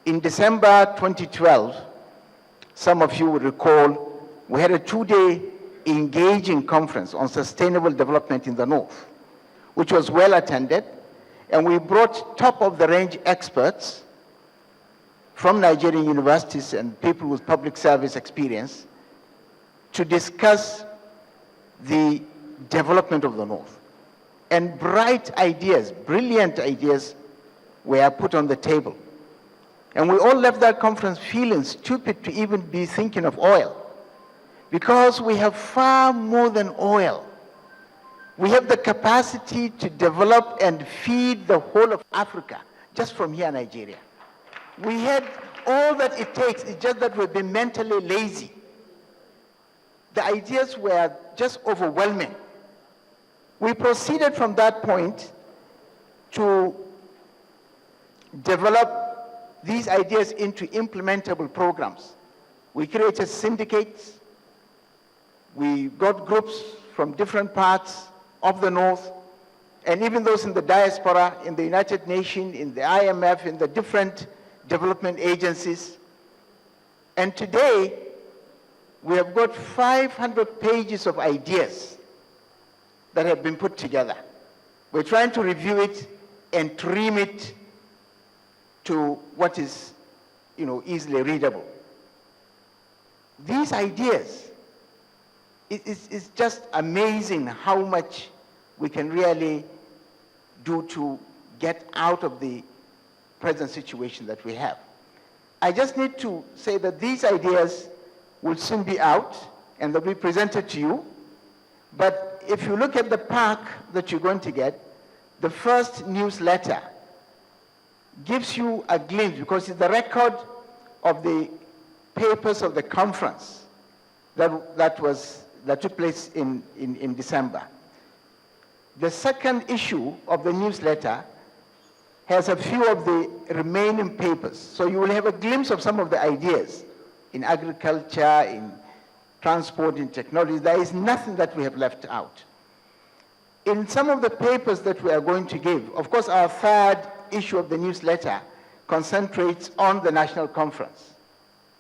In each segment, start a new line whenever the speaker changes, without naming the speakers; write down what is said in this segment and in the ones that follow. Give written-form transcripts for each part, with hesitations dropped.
In December 2012, some of you will recall, we had a 2-day engaging conference on sustainable development in the North, which was well attended, and we brought top-of-the-range experts from Nigerian universities and people with public service experience to discuss the development of the North. And bright ideas, brilliant ideas were put on the table. And we all left that conference feeling stupid to even be thinking of oil, because we have far more than oil. We have the capacity to develop and feed the whole of Africa just from here in Nigeria. We had all that it takes, it's just that we've been mentally lazy. The ideas were just overwhelming. We proceeded from that point to develop these ideas into implementable programs. We created syndicates. We got groups from different parts of the North, and even those in the diaspora, in the United Nations, in the IMF, in the different development agencies. And today, we have got 500 pages of ideas that have been put together. We're trying to review it and trim it to what is, easily readable. These ideas, it's just amazing how much we can really do to get out of the present situation that we have. I just need to say that these ideas will soon be out and they'll be presented to you. But if you look at the pack that you're going to get, the first newsletter gives you a glimpse, because it's the record of the papers of the conference that took place in December. The second issue of the newsletter has a few of the remaining papers. So you will have a glimpse of some of the ideas in agriculture, in transport, in technology. There is nothing that we have left out. In some of the papers that we are going to give, of course, our third issue of the newsletter concentrates on the national conference.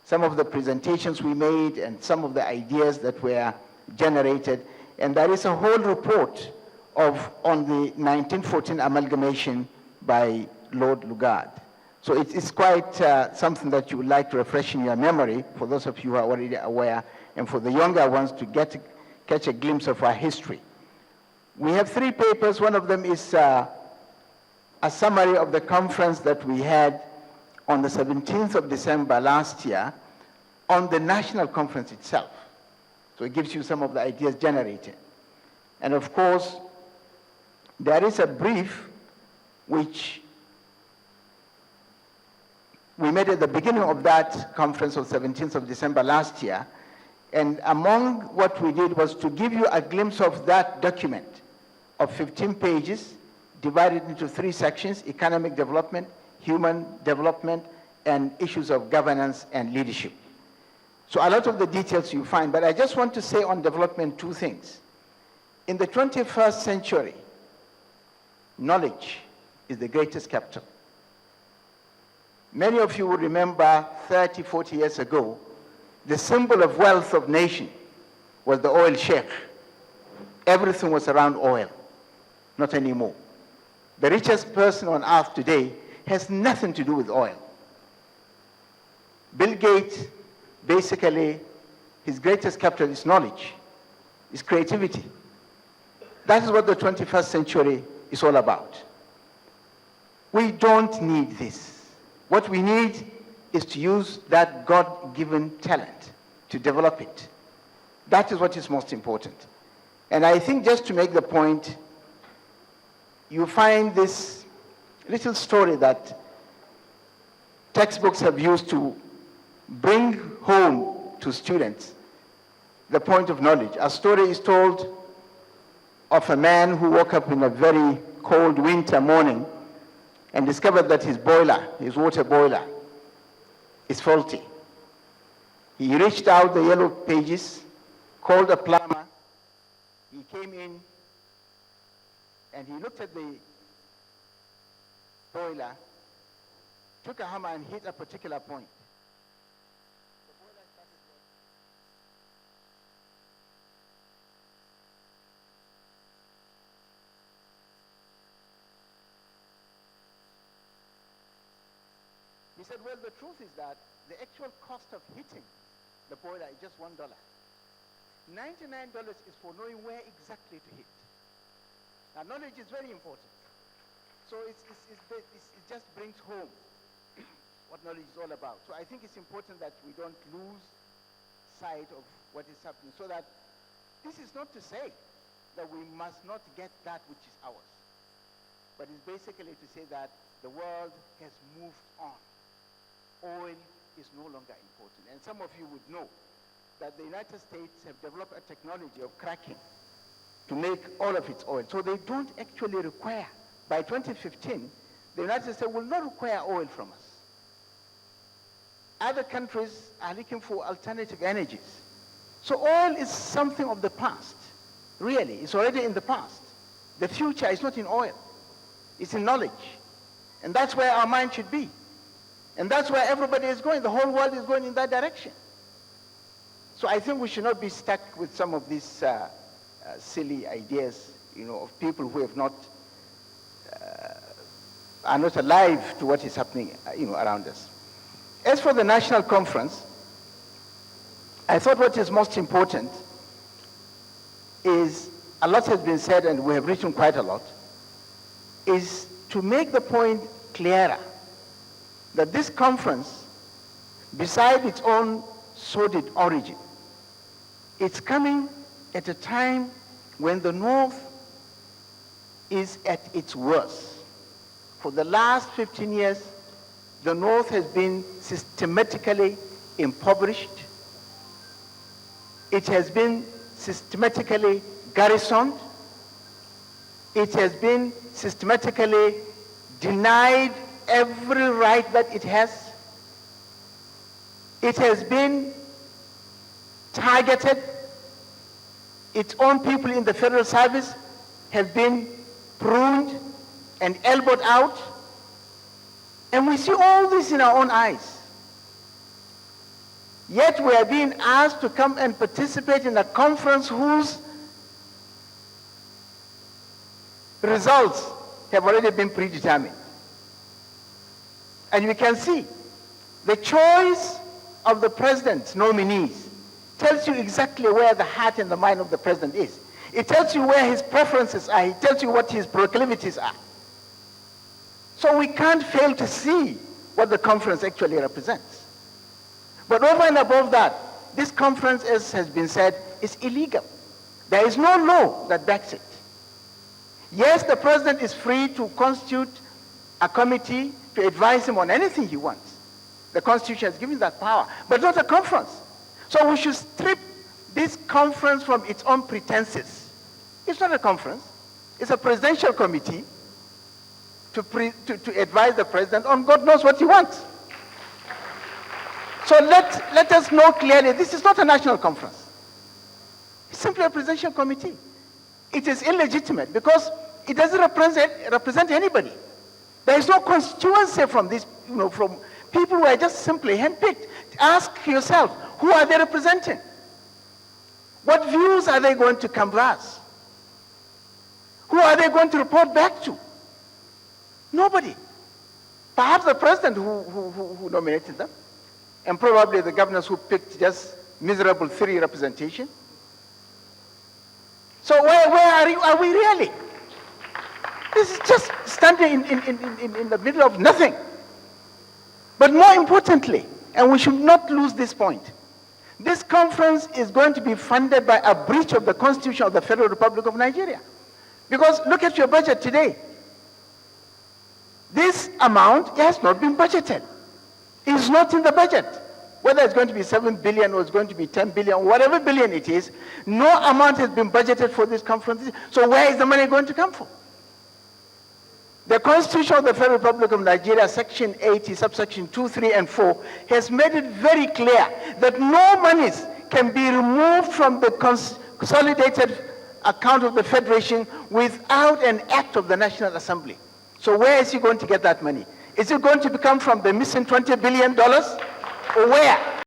Some of the presentations we made and some of the ideas that were generated. And there is a whole report on the 1914 amalgamation by Lord Lugard. So it's quite something that you would like to refresh in your memory, for those of you who are already aware, and for the younger ones to catch a glimpse of our history. We have 3 papers. One of them is a summary of the conference that we had on the 17th of December last year on the national conference itself. So it gives you some of the ideas generated. And of course, there is a brief which we made at the beginning of that conference on 17th of December last year. And among what we did was to give you a glimpse of that document of 15 pages, divided into 3 sections: economic development, human development, and issues of governance and leadership. So a lot of the details you find, but I just want to say on development 2 things. In the 21st century, knowledge is the greatest capital. Many of you will remember 30, 40 years ago, the symbol of wealth of nation was the oil sheikh. Everything was around oil. Not anymore. The richest person on earth today has nothing to do with oil. Bill Gates, basically, his greatest capital is knowledge, is creativity. That is what the 21st century is all about. We don't need this. What we need is to use that God-given talent to develop it. That is what is most important. And I think, just to make the point, you find this little story that textbooks have used to bring home to students the point of knowledge. A story is told of a man who woke up in a very cold winter morning and discovered that his boiler, his water boiler, is faulty. He reached out the yellow pages, called a plumber. He came in and he looked at the boiler, took a hammer and hit a particular point. He said, well, the truth is that the actual cost of hitting the boiler is just $1. $99 is for knowing where exactly to hit. Now, knowledge is very important. So it just brings home what knowledge is all about. So I think it's important that we don't lose sight of what is happening, so that this is not to say that we must not get that which is ours, but it's basically to say that the world has moved on. Oil is no longer important. And some of you would know that the United States have developed a technology of cracking to make all of its oil. So they don't actually require, by 2015, the United States will not require oil from us. Other countries are looking for alternative energies. So oil is something of the past. Really, it's already in the past. The future is not in oil. It's in knowledge. And that's where our mind should be. And that's where everybody is going. The whole world is going in that direction. So I think we should not be stuck with some of these silly ideas, of people who have not, are not alive to what is happening, around us. As for the national conference, I thought what is most important is, a lot has been said and we have written quite a lot, is to make the point clearer that this conference, beside its own sordid origin, it's coming at a time when the North is at its worst. For the last 15 years, the North has been systematically impoverished. It has been systematically garrisoned. It has been systematically denied every right that it has. It has been targeted. Its own people in the federal service have been pruned and elbowed out. And we see all this in our own eyes. Yet we are being asked to come and participate in a conference whose results have already been predetermined. And you can see the choice of the president's nominees tells you exactly where the heart and the mind of the president is. It tells you where his preferences are. It tells you what his proclivities are. So we can't fail to see what the conference actually represents. But over and above that, this conference, as has been said, is illegal. There is no law that backs it. Yes, the president is free to constitute a committee to advise him on anything he wants. The Constitution has given that power, but not a conference. So we should strip this conference from its own pretenses. It's not a conference. It's a presidential committee to advise the president on God knows what he wants. So let us know clearly, this is not a national conference. It's simply a presidential committee. It is illegitimate because it doesn't represent anybody. There is no constituency from this, from people who are just simply handpicked. Ask yourself, who are they representing? What views are they going to canvass? Who are they going to report back to? Nobody. Perhaps the president who nominated them, and probably the governors who picked just miserable 3 representation. So where are we really? This is just standing in the middle of nothing. But more importantly, and we should not lose this point, this conference is going to be funded by a breach of the Constitution of the Federal Republic of Nigeria. Because look at your budget today. This amount has not been budgeted. It's not in the budget. Whether it's going to be 7 billion or it's going to be 10 billion, whatever billion it is, no amount has been budgeted for this conference. So where is the money going to come from? The Constitution of the Federal Republic of Nigeria, Section 80, subsection 2, 3, and 4, has made it very clear that no monies can be removed from the consolidated account of the Federation without an act of the National Assembly. So where is he going to get that money? Is it going to become from the missing $20 billion? Or where?